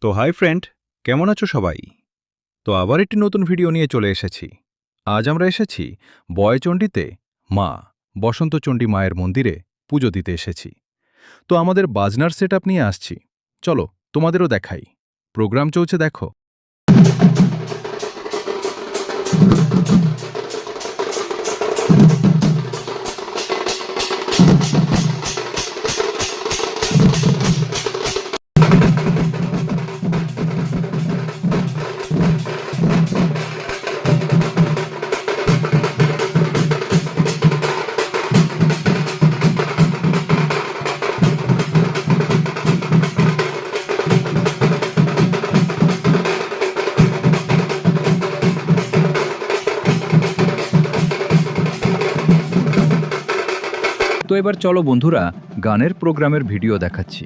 তো hi friend, কেমন আছো সবাই? তো আবার একটি নতুন ভিডিও নিয়ে চলে এসেছি। আজ আমরা এসেছি বয়চণ্ডীতে মা বসন্তচণ্ডী মায়ের মন্দিরে পুজো দিতে এসেছি। তো আমাদের বাজনার সেটআপ নিয়ে আসছি। চলো তোমাদেরও দেখাই। প্রোগ্রাম চলছে দেখো। তো এবার চলো বন্ধুরা, গানের প্রোগ্রামের ভিডিও দেখাচ্ছি।